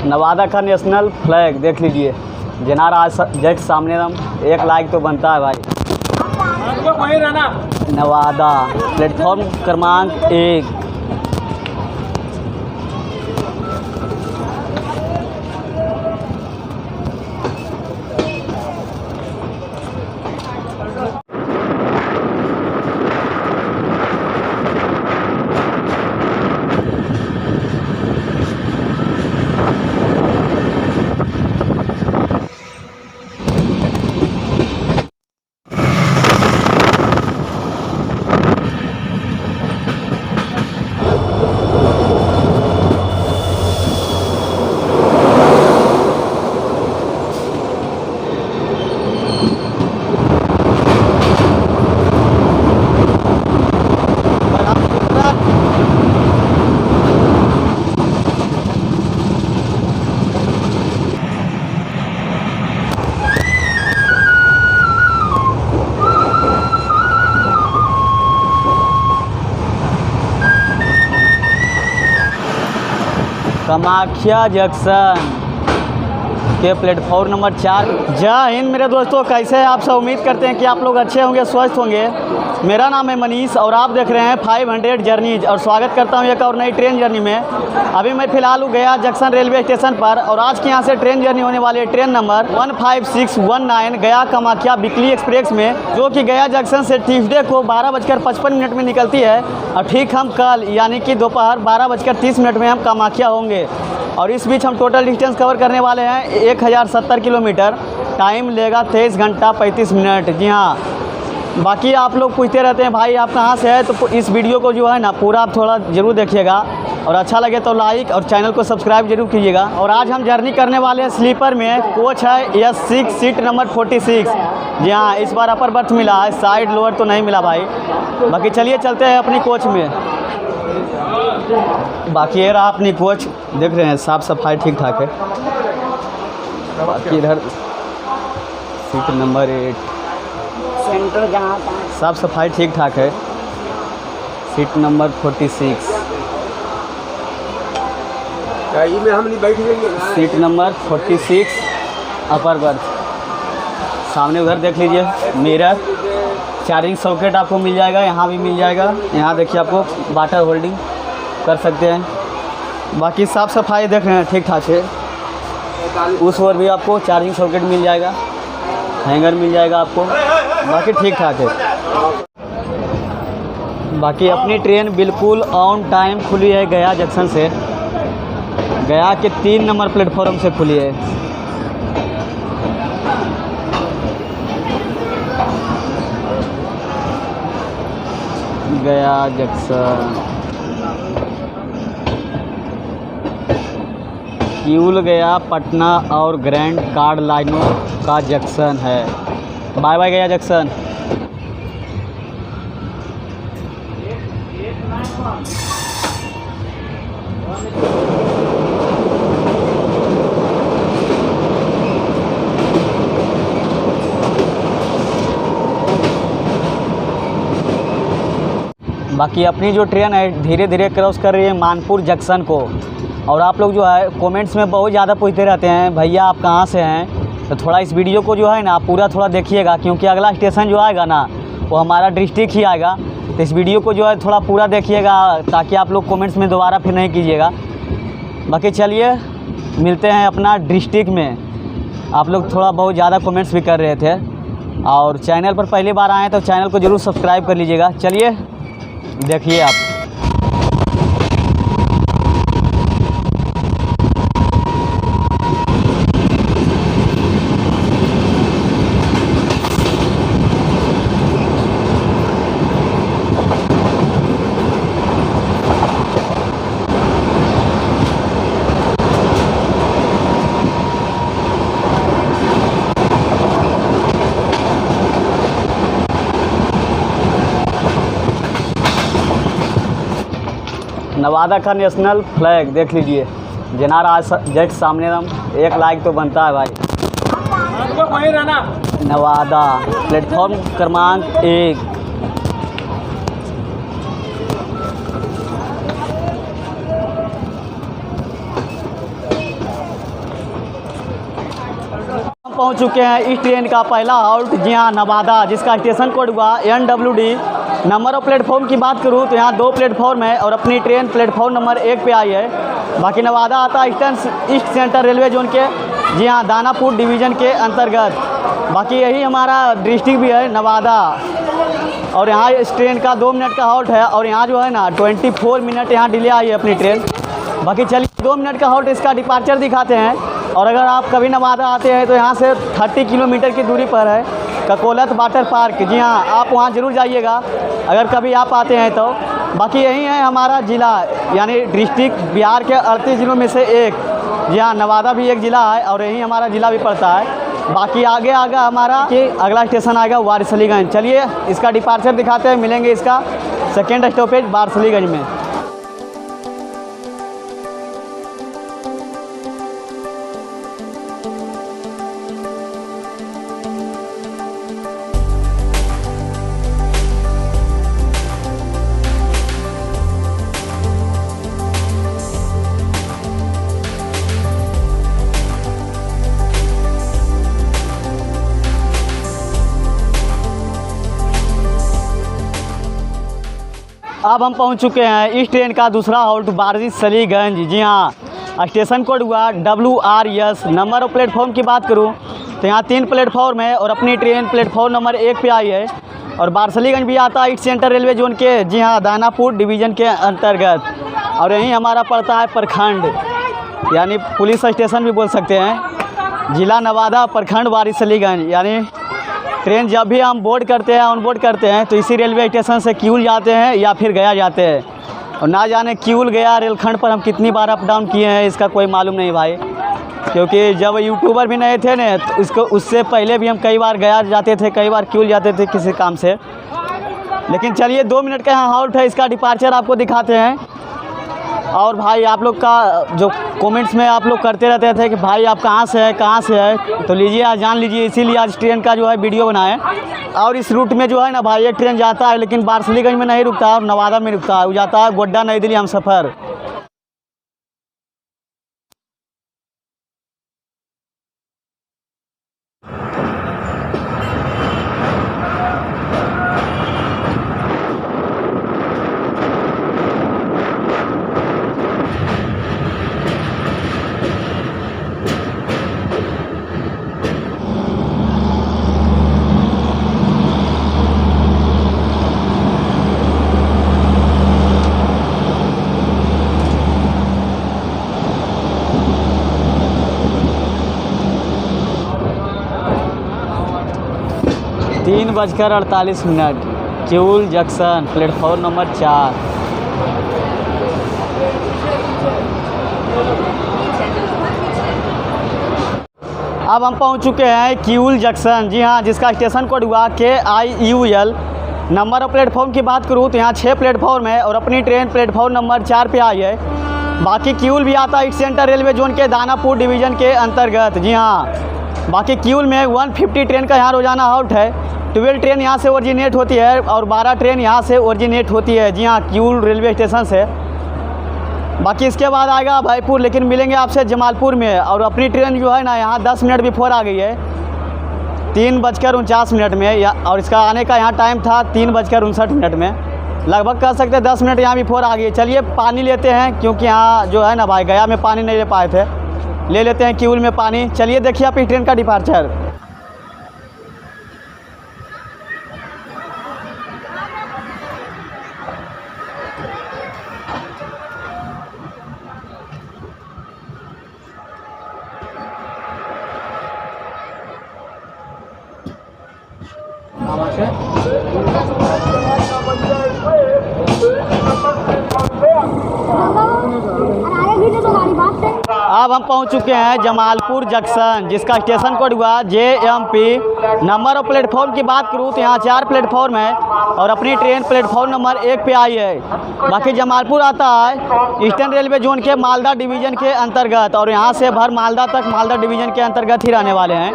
नवादा का national flag देख लीजिए, जनार आज जस्ट सामने हम। 1 लाइक तो बनता है भाई। वहीं रहना। नवादा प्लेटफॉर्म क्रमांक 1। कामाख्या जंक्शन के प्लेटफॉर्म नंबर 4। जय हिंद मेरे दोस्तों, कैसे हैं आप सब। उम्मीद करते हैं कि आप लोग अच्छे होंगे, स्वस्थ होंगे। मेरा नाम है मनीष और आप देख रहे हैं 500 जर्नीज और स्वागत करता हूं एक और नई ट्रेन जर्नी में। अभी मैं फ़िलहाल हूँ गया जंक्शन रेलवे स्टेशन पर और आज की यहाँ से ट्रेन जर्नी होने वाली है ट्रेन नंबर 15619 गया कामाख्या वीकली एक्सप्रेस में, जो कि गया जंक्शन से ट्यूसडे को 12:55 में निकलती है और ठीक हम कल यानी कि दोपहर 12:30 में हम कामाख्या होंगे। और इस बीच हम टोटल डिस्टेंस कवर करने वाले हैं 1070 किलोमीटर। टाइम लेगा 23 घंटा 35 मिनट। जी हाँ, बाकी आप लोग पूछते रहते हैं भाई आप कहाँ से हैं, तो इस वीडियो को जो है ना पूरा आप थोड़ा ज़रूर देखिएगा और अच्छा लगे तो लाइक और चैनल को सब्सक्राइब जरूर कीजिएगा। और आज हम जर्नी करने वाले हैं स्लीपर में। कोच है S6 सीट नंबर 46। जी हाँ, इस बार अपर बर्थ मिला है, साइड लोअर तो नहीं मिला भाई। बाकी चलिए चलते हैं अपनी कोच में। बाकी ये रहा अपनी कोच, देख रहे हैं साफ़ सफाई ठीक ठाक है। बाकी इधर सीट नंबर 8 सेंटर जहाँ साफ़ सफाई ठीक ठाक है। सीट नंबर 46 में हम नहीं बैठ जाएंगे। Seat number 46 upper berth. सामने उधर देख लीजिए मिरर, चार्जिंग सॉकेट आपको मिल जाएगा, यहाँ भी मिल जाएगा। यहाँ देखिए आपको वाटर होल्डिंग कर सकते हैं। बाकी साफ़ सफाई देख रहे हैं ठीक ठाक है। उस ओर भी आपको चार्जिंग सॉकेट मिल जाएगा, हैंगर मिल जाएगा आपको। बाकी ठीक ठाक है। बाकी अपनी ट्रेन बिल्कुल ऑन टाइम खुली है गया जंक्शन से। गया के 3 नंबर प्लेटफॉर्म से खुली है। गया जंक्शन किऊल गया पटना और ग्रैंड कार्ड लाइनों का जंक्शन है। बाय बाय गया जंक्शन। बाकी अपनी जो ट्रेन है धीरे धीरे क्रॉस कर रही है मानपुर जंक्शन को। और आप लोग जो है कमेंट्स में बहुत ज़्यादा पूछते रहते हैं भैया आप कहाँ से हैं, तो थोड़ा इस वीडियो को जो है ना पूरा थोड़ा देखिएगा, क्योंकि अगला स्टेशन जो आएगा ना वो हमारा डिस्ट्रिक्ट ही आएगा। तो इस वीडियो को जो है थोड़ा पूरा देखिएगा ताकि आप लोग कमेंट्स में दोबारा फिर नहीं कीजिएगा। बाकी चलिए मिलते हैं अपना डिस्ट्रिक्ट में। आप लोग थोड़ा बहुत ज़्यादा कमेंट्स भी कर रहे थे और चैनल पर पहली बार आए तो चैनल को ज़रूर सब्सक्राइब कर लीजिएगा। चलिए देखिए आप। नवादा का नेशनल फ्लैग देख लीजिए, जनार आज जस्ट सामने हम। 1 लाइक तो बनता है भाई। वहीं रहना। नवादा प्लेटफॉर्म क्रमांक 1। पहुंच चुके हैं इस ट्रेन का पहला हॉल्ट, जी हाँ नवादा, जिसका स्टेशन कोड हुआ NWD। नंबर ऑफ प्लेटफॉर्म की बात करूं तो यहाँ 2 प्लेटफॉर्म है और अपनी ट्रेन प्लेटफॉर्म नंबर 1 पे आई है। बाकी नवादा आता है ईस्ट सेंट्रल रेलवे जोन के, जी हाँ दानापुर डिवीज़न के अंतर्गत। बाकी यही हमारा डिस्ट्रिक्ट भी है नवादा। और यहाँ इस ट्रेन का 2 मिनट का हॉल्ट है और यहाँ जो है ना 24 मिनट यहाँ डिले आई है अपनी ट्रेन। बाकी चलिए 2 मिनट का हॉल्ट इसका डिपार्चर दिखाते हैं। और अगर आप कभी नवादा आते हैं तो यहाँ से 30 किलोमीटर की दूरी पर है ककोलत वाटर पार्क, जी हाँ आप वहाँ ज़रूर जाइएगा अगर कभी आप आते हैं तो। बाकी यही है हमारा ज़िला, यानी डिस्ट्रिक्ट बिहार के 38 ज़िलों में से एक, जी हाँ नवादा भी एक ज़िला है और यही हमारा ज़िला भी पड़ता है। बाकी आगे हमारा कि अगला स्टेशन आएगा वारिसलीगंज। चलिए इसका डिपार्चर दिखाते हैं, मिलेंगे इसका सेकेंड स्टॉपेज वारिसलीगंज में। अब हम पहुंच चुके हैं इस ट्रेन का दूसरा हॉल्ट वारिसलीगंज, जी हाँ स्टेशन कोड हुआ WRS। नंबर ऑफ प्लेटफॉर्म की बात करूं तो यहाँ 3 प्लेटफॉर्म है और अपनी ट्रेन प्लेटफॉर्म नंबर 1 पे आई है। और वारिसलीगंज भी आता है ईस्ट सेंट्रल रेलवे जोन के, जी हाँ दानापुर डिवीज़न के अंतर्गत। और यहीं हमारा पड़ता है प्रखंड, यानी पुलिस स्टेशन भी बोल सकते हैं, ज़िला नवादा, प्रखंड वारिसलीगंज। यानी ट्रेन जब भी हम बोर्ड करते हैं, ऑन बोर्ड करते हैं तो इसी रेलवे स्टेशन से किऊल जाते हैं या फिर गया जाते हैं। और ना जाने किऊल गया रेलखंड पर हम कितनी बार अप डाउन किए हैं इसका कोई मालूम नहीं भाई, क्योंकि जब यूट्यूबर भी नहीं थे ना तो उससे पहले भी हम कई बार गया जाते थे, कई बार किऊल जाते थे किसी काम से। लेकिन चलिए 2 मिनट का यहाँ हॉल्ट है, इसका डिपार्चर आपको दिखाते हैं। और भाई आप लोग का जो कमेंट्स में आप लोग करते रहते थे कि भाई आप कहाँ से है, तो लीजिए आज जान लीजिए, इसीलिए आज ट्रेन का जो है वीडियो बनाए। और इस रूट में जो है ना भाई एक ट्रेन जाता है लेकिन वारिसलीगंज में नहीं रुकता है और नवादा में रुकता है, वो जाता है गोड्डा नई दिल्ली हमसफ़र। तीन 3:48 किऊल जंक्शन प्लेटफॉर्म नंबर 4। अब हम पहुंच चुके हैं किऊल जंक्शन, जी हाँ जिसका स्टेशन कोड हुआ KIUL। नंबर ऑफ प्लेटफॉर्म की बात करूँ तो यहाँ 6 प्लेटफॉर्म है और अपनी ट्रेन प्लेटफॉर्म नंबर 4 पे आई है। बाकी किऊल भी आता है ईस्ट सेंट्रल रेलवे जोन के दानापुर डिवीज़न के अंतर्गत, जी हाँ। बाकी किऊल में 150 ट्रेन का यहाँ रोज़ाना हॉल्ट है। 12 ट्रेन यहाँ से ओरिजिनेट होती है और 12 ट्रेन यहाँ से ओरिजिनेट होती है, जी हाँ किऊल रेलवे स्टेशन से। बाकी इसके बाद आएगा भाईपुर, लेकिन मिलेंगे आपसे जमालपुर में। और अपनी ट्रेन जो है ना यहाँ 10 मिनट बिफोर आ गई है, 3:49 में और इसका आने का यहाँ टाइम था 3:59 में। लगभग कह सकते हैं 10 मिनट यहाँ बिफोर आ गई है। चलिए पानी लेते हैं, क्योंकि यहाँ जो है ना भाई गया में पानी नहीं ले पाए थे, ले लेते हैं किऊल में पानी। चलिए देखिए आप इस ट्रेन का डिपार्चर। अब हम पहुंच चुके हैं जमालपुर जंक्शन, जिसका स्टेशन कोड हुआ JMP। नंबर ऑफ प्लेटफॉर्म की बात करूँ तो यहाँ 4 प्लेटफॉर्म है और अपनी ट्रेन प्लेटफॉर्म नंबर 1 पे आई है। बाकी जमालपुर आता है ईस्टर्न रेलवे जोन के मालदा डिवीज़न के अंतर्गत और यहाँ से भर मालदा तक मालदा डिवीज़न के अंतर्गत ही रहने वाले हैं।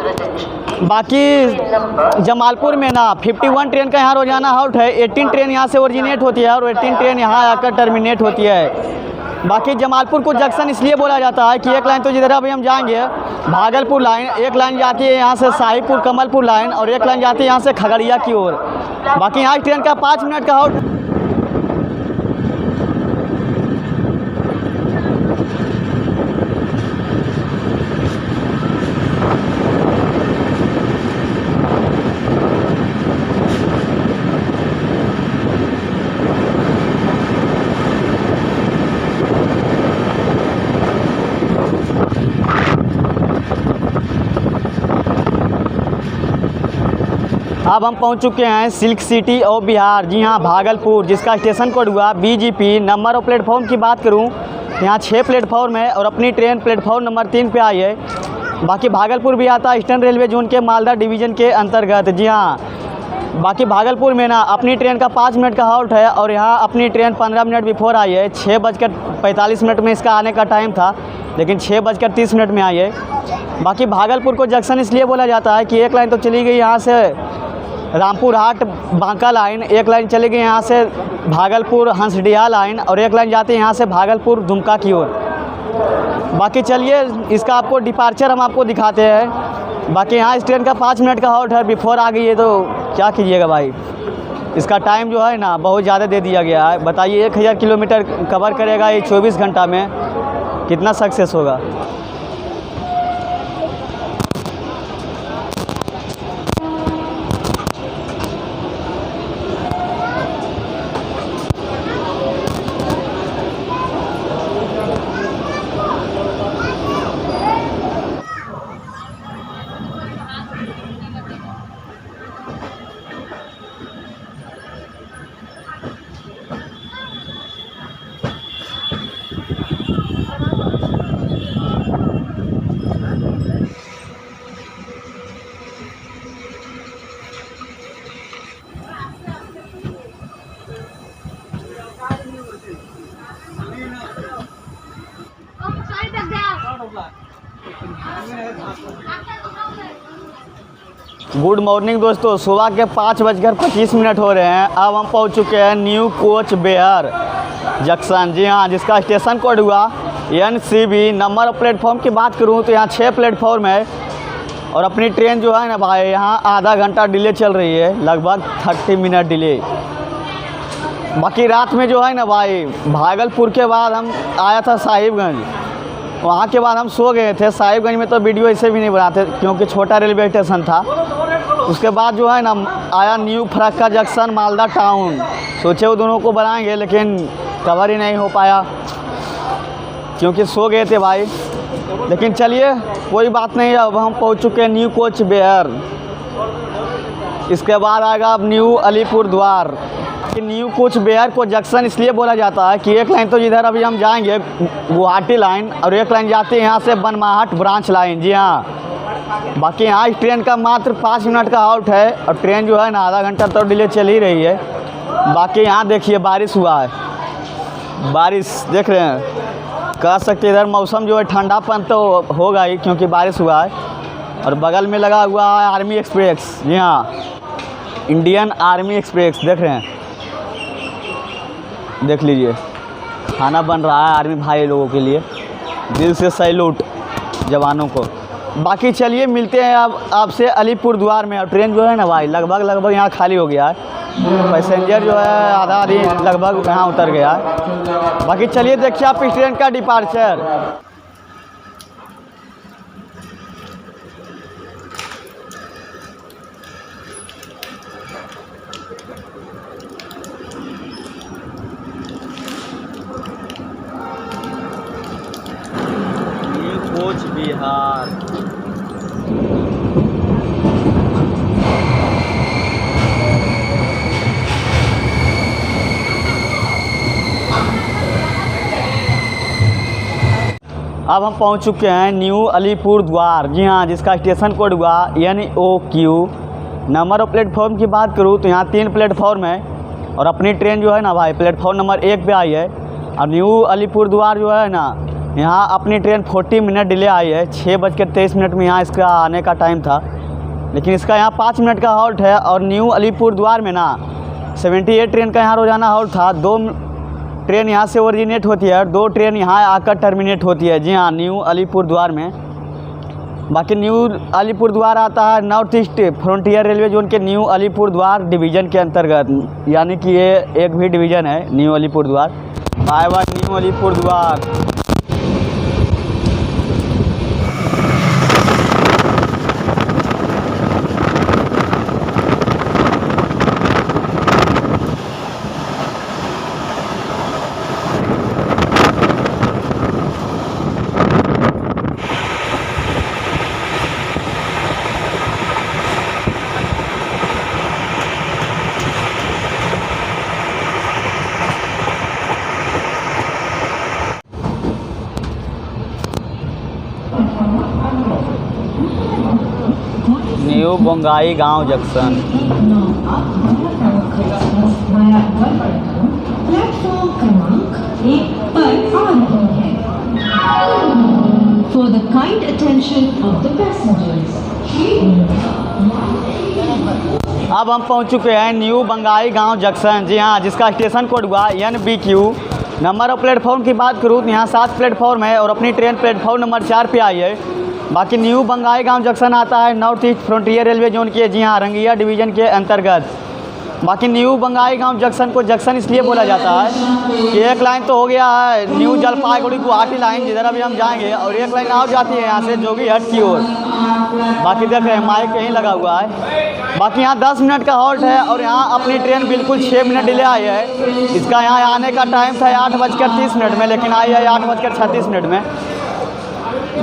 बाकी जमालपुर में ना 51 ट्रेन का यहाँ रोजाना हॉल्ट है। 18 ट्रेन यहाँ से ओरिजिनेट होती है और 18 ट्रेन यहाँ आकर टर्मिनेट होती है। बाकी जमालपुर को जंक्शन इसलिए बोला जाता है कि एक लाइन तो जिधर अभी हम जाएंगे भागलपुर लाइन, एक लाइन जाती है यहाँ से साहिबपुर कमलपुर लाइन और एक लाइन जाती है यहाँ से खगड़िया की ओर। बाकी यहाँ ट्रेन का 5 मिनट का हॉल्ट। अब हम पहुंच चुके हैं सिल्क सिटी ऑफ बिहार, जी हाँ भागलपुर, जिसका स्टेशन कोड हुआ BGP। नंबर और प्लेटफॉर्म की बात करूं तो यहाँ 6 प्लेटफॉर्म है और अपनी ट्रेन प्लेटफॉर्म नंबर 3 पे आई है। बाकी भागलपुर भी आता है ईस्टर्न रेलवे जोन के मालदा डिवीज़न के अंतर्गत, जी हाँ। बाकी भागलपुर में ना अपनी ट्रेन का 5 मिनट का हॉल्ट है और यहाँ अपनी ट्रेन 15 मिनट बिफोर आई है। 6:45 में इसका आने का टाइम था, लेकिन 6:30 में आई है। बाकी भागलपुर को जंक्शन इसलिए बोला जाता है कि एक लाइन तो चली गई यहाँ से रामपुर हाट बांका लाइन, एक लाइन चली गई यहाँ से भागलपुर हंसडिया लाइन और एक लाइन जाती है यहाँ से भागलपुर दुमका की ओर। बाकी चलिए इसका आपको डिपार्चर हम आपको दिखाते हैं। बाकी यहाँ इस ट्रेन का 5 मिनट का हॉल्ट है, बिफोर आ गई है तो क्या कीजिएगा भाई। इसका टाइम जो है ना बहुत ज़्यादा दे दिया गया है। बताइए 1000 किलोमीटर कवर करेगा ये 24 घंटा में, कितना सक्सेस होगा। गुड मॉर्निंग दोस्तों, सुबह के 5:25 हो रहे हैं। अब हम पहुंच चुके हैं न्यू कोच बिहार जंक्शन, जी हाँ, जिसका स्टेशन कोड हुआ NCB। नंबर और प्लेटफॉर्म की बात करूं तो यहाँ 6 प्लेटफॉर्म है और अपनी ट्रेन जो है ना भाई यहाँ आधा घंटा डिले चल रही है, लगभग 30 मिनट डिले। बाकी रात में जो है ना भाई भागलपुर के बाद हम आया था साहिबगंज, वहाँ के बाद हम सो गए थे। साहिबगंज में तो वीडियो ऐसे भी नहीं बनाते क्योंकि छोटा रेलवे स्टेशन था। उसके बाद जो है ना आया new Farakka junction Malda town, सोचे वो दोनों को बनाएंगे लेकिन कवर ही नहीं हो पाया क्योंकि सो गए थे भाई। लेकिन चलिए कोई बात नहीं, अब हम पहुंच चुके हैं न्यू कोच बिहार। इसके बाद आएगा अब न्यू अलीपुर द्वार। न्यू कोच बिहार को जंक्शन इसलिए बोला जाता है कि एक लाइन तो जिधर अभी हम जाएंगे गुवाहाटी लाइन और एक लाइन जाती है यहाँ से बनमाहट ब्रांच लाइन, जी हाँ। बाकी यहाँ इस ट्रेन का मात्र 5 मिनट का हॉल्ट है और ट्रेन जो है ना आधा घंटा तो डिले चल ही रही है। बाकी यहाँ देखिए बारिश हुआ है, बारिश देख रहे हैं, कह सकते इधर मौसम जो है ठंडापन तो होगा ही क्योंकि बारिश हुआ है। और बगल में लगा हुआ है आर्मी एक्सप्रेस, जी हाँ, इंडियन आर्मी एक्सप्रेस देख रहे हैं, देख लीजिए खाना बन रहा है आर्मी भाई लोगों के लिए। दिल से सैल्यूट जवानों को। बाकी चलिए मिलते हैं अब आपसे अलीपुर द्वार में। और ट्रेन जो है ना भाई लगभग यहाँ खाली हो गया है, पैसेंजर जो है आधा आधी लगभग यहाँ उतर गया है। बाकी चलिए देखिए आप इस ट्रेन का डिपार्चर। कोच बिहार। अब हम पहुंच चुके हैं न्यू अलीपुर द्वार, जी हाँ, जिसका स्टेशन कोड हुआ NOQ। नंबर और प्लेटफॉर्म की बात करूँ तो यहाँ 3 प्लेटफॉर्म है और अपनी ट्रेन जो है ना भाई प्लेटफॉर्म नंबर 1 पे आई है। और न्यू अलीपुर द्वार जो है ना यहाँ अपनी ट्रेन 40 मिनट डिले आई है। 6:23 में यहाँ इसका आने का टाइम था, लेकिन इसका यहाँ 5 मिनट का हॉल्ट है। और न्यू अलीपुर द्वार में ना 78 ट्रेन का यहाँ रोज़ाना हॉल्ट था। 2 ट्रेन यहाँ से ओरिजिनेट होती है और 2 ट्रेन यहाँ आकर टर्मिनेट होती है। जी हाँ, न्यू अलीपुरद्वार में। बाकी न्यू अलीपुरद्वार आता है north east frontier railway zone के न्यू अलीपुरद्वार डिवीज़न के अंतर्गत, यानी कि ये एक भी डिवीज़न है न्यू अलीपुरद्वार। आए हुआ न्यू अलीपुरद्वार। न्यू बोंगाई गांव जंक्शन। प्लेटफॉर्म क्रमांक 1 पर आ रही है। For the kind attention of the passengers, अब हम पहुंच चुके हैं न्यू बंगाई गांव जंक्शन। जी हाँ, जिसका स्टेशन कोड हुआ NBQ। नंबर ऑफ प्लेटफॉर्म की बात करूँ तो यहाँ 7 प्लेटफॉर्म है और अपनी ट्रेन प्लेटफॉर्म नंबर 4 पे आई है। बाकी न्यू बंगाई गांव जंक्शन आता है north east frontier railway zone के, जी हाँ, रंगिया डिवीज़न के अंतर्गत। बाकी न्यू बंगाई गांव जंक्शन को जंक्शन इसलिए बोला जाता है कि एक लाइन तो हो गया है न्यू जलपाईगुड़ी गुवाहाटी लाइन, जिधर अभी हम जाएंगे, और एक लाइन और जाती है यहाँ से जोगीहट की ओर। बाकी देख रहे हैं माइक कहीं लगा हुआ है। बाकी यहाँ 10 मिनट का हॉल्ट है और यहाँ अपनी ट्रेन बिल्कुल 6 मिनट डिले आई है। इसका यहाँ आने का टाइम था 8:30 में, लेकिन आई है 8:36 में।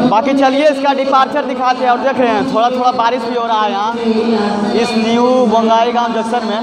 बाकी चलिए इसका डिपार्चर दिखाते हैं। और देख रहे हैं थोड़ा थोड़ा बारिश भी हो रहा है यहाँ इस न्यू बंगाई गांव जंक्शन में।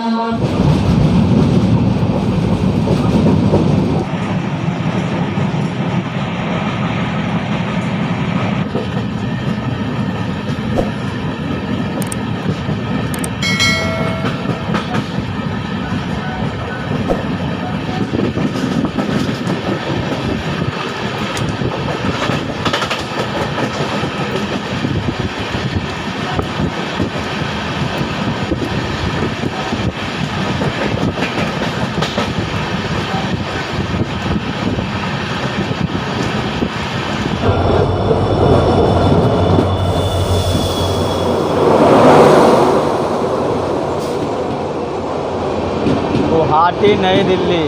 गुवाहाटी नई दिल्ली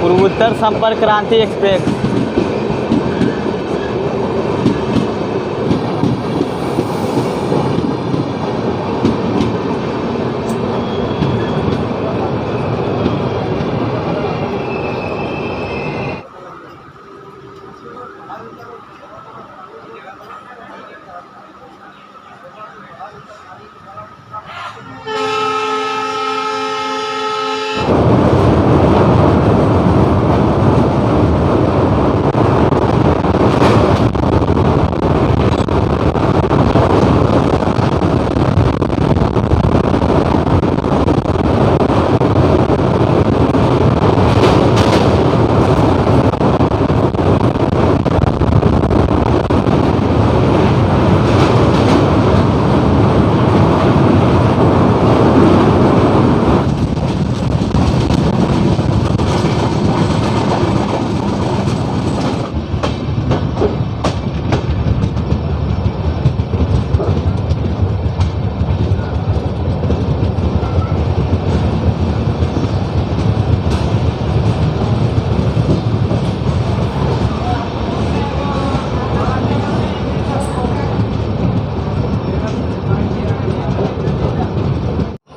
पूर्वोत्तर संपर्क क्रांति एक्सप्रेस।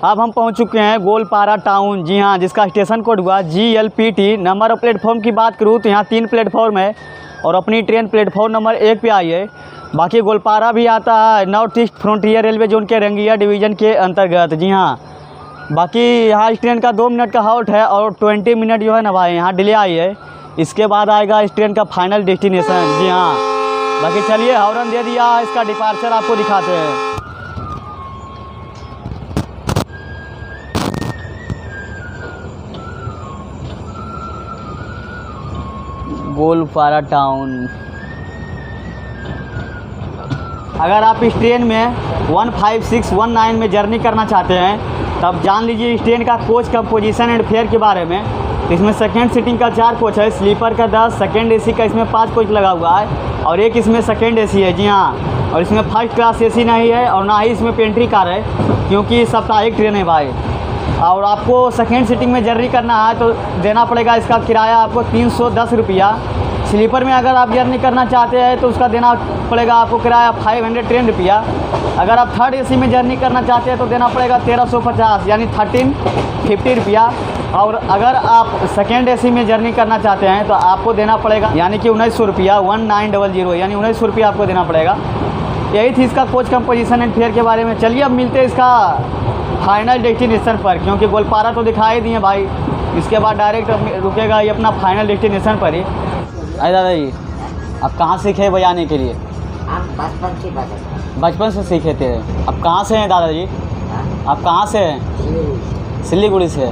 अब हम पहुंच चुके हैं गोलपारा टाउन। जी हाँ, जिसका स्टेशन कोड हुआ GLPT। नंबर ऑफ प्लेटफॉर्म की बात करूँ तो यहाँ 3 प्लेटफॉर्म है और अपनी ट्रेन प्लेटफॉर्म नंबर 1 पे आई है। बाकी गोलपारा भी आता है north east frontier railway zone के रंगिया डिवीज़न के अंतर्गत। जी हाँ, बाकी यहाँ इस ट्रेन का 2 मिनट का हॉल्ट है और 20 मिनट जो है ना भाई यहाँ डिले आई है। इसके बाद आएगा इस ट्रेन का फाइनल डेस्टिनेशन। जी हाँ, बाकी चलिए हॉर्न दे दिया, इसका डिपार्चर आपको दिखाते हैं। गोलपारा टाउन। अगर आप इस ट्रेन में 15619 में जर्नी करना चाहते हैं तब जान लीजिए इस ट्रेन का कोच का पोजीशन एंड फेयर के बारे में। इसमें सेकेंड सीटिंग का 4 कोच है, स्लीपर का 10, सेकेंड एसी का इसमें 5 कोच लगा हुआ है और एक इसमें सेकेंड एसी है। जी हाँ, और इसमें फर्स्ट क्लास एसी नहीं है और ना ही इसमें पेंट्री कार है, क्योंकि साप्ताहिक ट्रेन है भाई। और आपको सेकेंड सीटिंग में जर्नी करना है तो देना पड़ेगा इसका किराया आपको 310 रुपया। स्लीपर में अगर आप जर्नी करना चाहते हैं तो उसका देना पड़ेगा आपको किराया 510 रुपया। अगर आप थर्ड एसी में जर्नी करना चाहते हैं तो देना पड़ेगा 1350 यानी 1350 रुपया। और अगर आप सेकेंड एसी में जर्नी करना चाहते हैं तो आपको देना पड़ेगा यानी कि 1900 रुपया, 1900 यानी 1900 रुपया आपको देना पड़ेगा। यही थी इसका कोच कंपोजिशन एंड फेयर के बारे में। चलिए अब मिलते हैं इसका फाइनल डेस्टिनेशन पर, क्योंकि गोलपारा तो दिखाई दिए भाई, इसके बाद डायरेक्ट रुकेगा ये अपना फाइनल डेस्टिनेशन पर ही। अरे दादा जी, आप कहाँ सीखे बजाने के लिए? हम बचपन से बजे बचपन से सीखे थे। अब कहाँ से हैं दादाजी? आप कहाँ से हैं? सिल्लीगुड़ी से।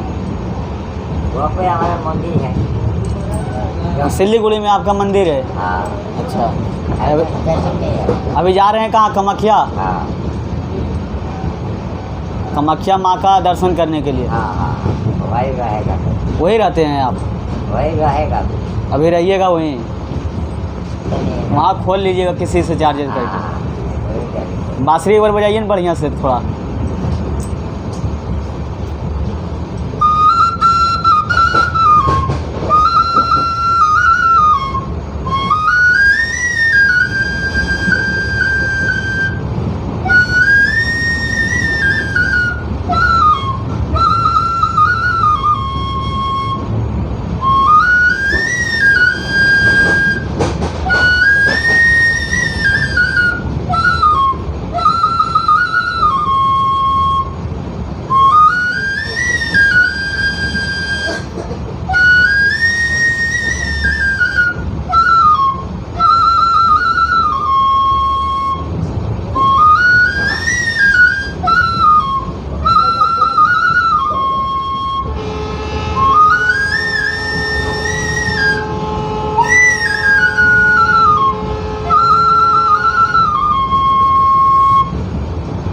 वहाँ पे हमारा मंदिर है। सिल्लीगुड़ी में आपका मंदिर है? हाँ। अच्छा, दर्शन नहीं है। अभी जा रहे हैं कहाँ? कामाख्या? हाँ कामाख्या माँ का दर्शन करने के लिए। हाँ हाँ, वही रहेगा। वहीं रहते हैं आप? वही रहेगा। अभी रहिएगा वहीं? वहाँ खोल लीजिएगा किसी से चार्जेस करके। हाँ, वही रहेगा। बांसुरी एक बार बजाइए ना बढ़िया से थोड़ा।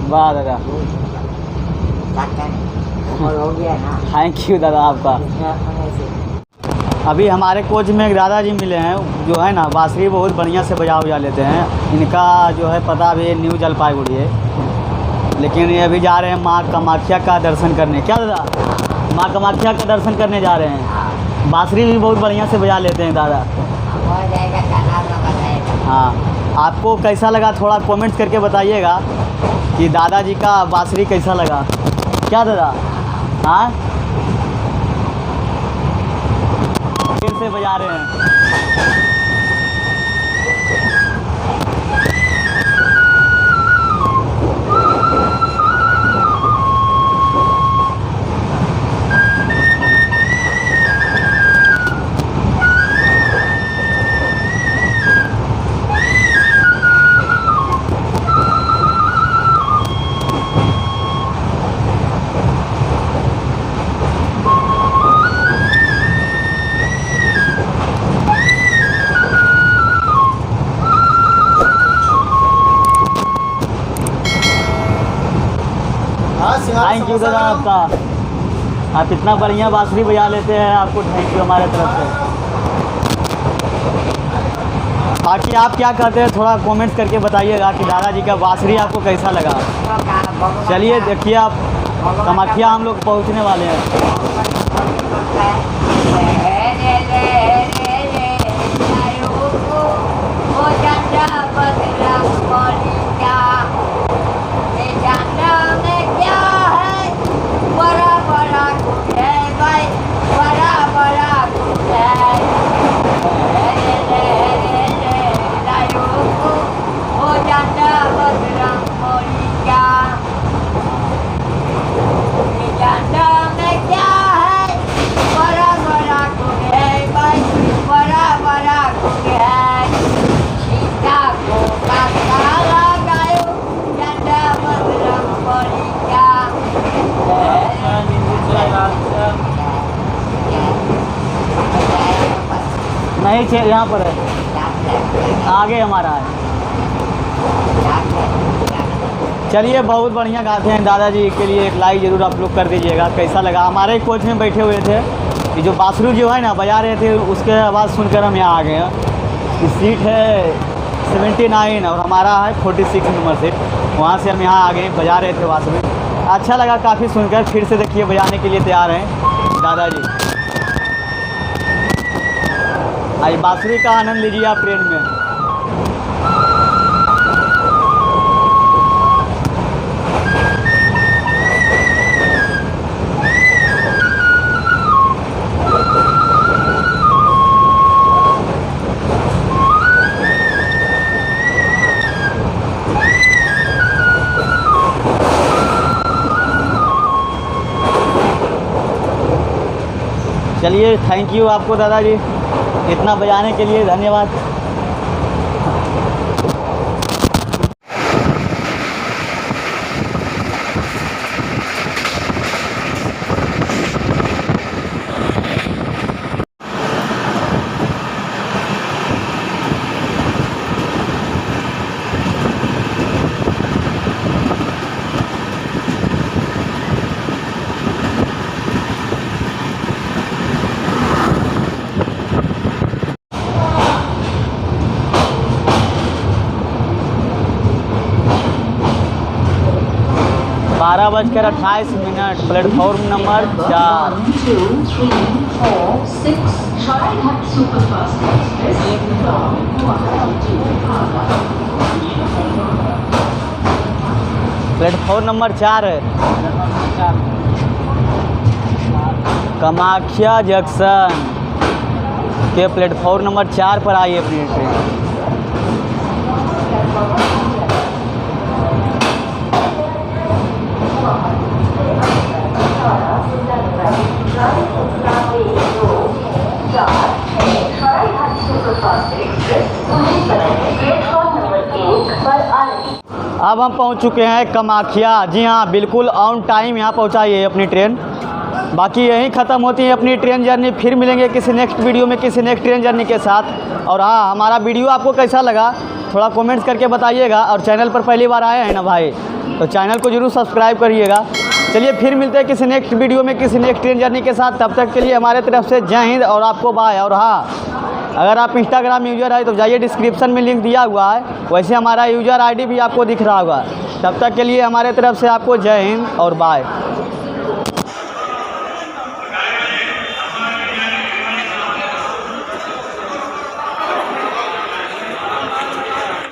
वाह दादा, और हो गया ना। थैंक यू दादा आपका। अभी हमारे कोच में एक दादाजी मिले हैं जो है ना बांसुरी बहुत बढ़िया से बजा लेते हैं। इनका जो है पता भी न्यू जलपाईगुड़ी है, लेकिन ये अभी जा रहे हैं माँ कामाख्या का दर्शन करने। क्या दादा? माँ कामाख्या का दर्शन करने जा रहे हैं। बांसुरी भी बहुत बढ़िया से बजा लेते हैं दादा। हो जाएगा, चला तो बताएगा। हाँ, आपको कैसा लगा थोड़ा कमेंट्स करके बताइएगा कि दादाजी का बांसुरी कैसा लगा। क्या दादा? हाँ, फिर से बजा रहे हैं। थैंक यू दादा आपका, आप इतना बढ़िया बांसुरी बजा लेते हैं, आपको थैंक यू हमारे तरफ से। बाकी आप क्या कहते हैं थोड़ा कमेंट्स करके बताइएगा कि दादाजी का बांसुरी आपको कैसा लगा। चलिए देखिए, आप कामाख्या हम लोग पहुंचने वाले हैं। नहीं, यहाँ पर है, आगे हमारा है। चलिए, बहुत बढ़िया गाते हैं दादाजी, के लिए एक लाइक ज़रूर आप लोग कर दीजिएगा। कैसा लगा? हमारे कोच में बैठे हुए थे, ये जो बासुरी जो है ना बजा रहे थे, उसके आवाज़ सुनकर हम यहाँ आ गए हैं। सीट है 79 और हमारा है 46 नंबर सीट। वहाँ से हम यहाँ आ गए, बजा रहे थे बासुरी। अच्छा लगा काफ़ी सुनकर। फिर से देखिए बजाने के लिए तैयार हैं दादाजी। आज बांसुरी का आनंद लीजिए आप ट्रेन में। चलिए, थैंक यू आपको दादाजी, इतना बजाने के लिए धन्यवाद। बारह बजकर 28 minute, platform number 4। 1, 2, 3, 4, 6 Saraighat Superfast Express from Guwahati to Howrah. Platform number 4 है, कामाख्या जंक्शन के प्लेटफॉर्म नंबर 4 पर आई अपनी ट्रेन। अब हम पहुंच चुके हैं कामाख्या। जी हाँ, बिल्कुल ऑन टाइम यहाँ पहुँचाई है अपनी ट्रेन। बाकी यहीं ख़त्म होती है अपनी ट्रेन जर्नी। फिर मिलेंगे किसी नेक्स्ट वीडियो में किसी नेक्स्ट ट्रेन जर्नी के साथ। और हाँ, हमारा वीडियो आपको कैसा लगा थोड़ा कमेंट्स करके बताइएगा। और चैनल पर पहली बार आए हैं ना भाई, तो चैनल को ज़रूर सब्सक्राइब करिएगा। चलिए, फिर मिलते हैं किसी नेक्स्ट वीडियो में किसी नेक्स्ट ट्रेन जर्नी के साथ। तब तक के लिए हमारे तरफ से जय हिंद और आपको बाय। और हाँ, अगर आप इंस्टाग्राम यूज़र है तो जाइए, डिस्क्रिप्शन में लिंक दिया हुआ है, वैसे हमारा यूज़र आईडी भी आपको दिख रहा होगा। तब तक के लिए हमारे तरफ से आपको जय हिंद और बाय।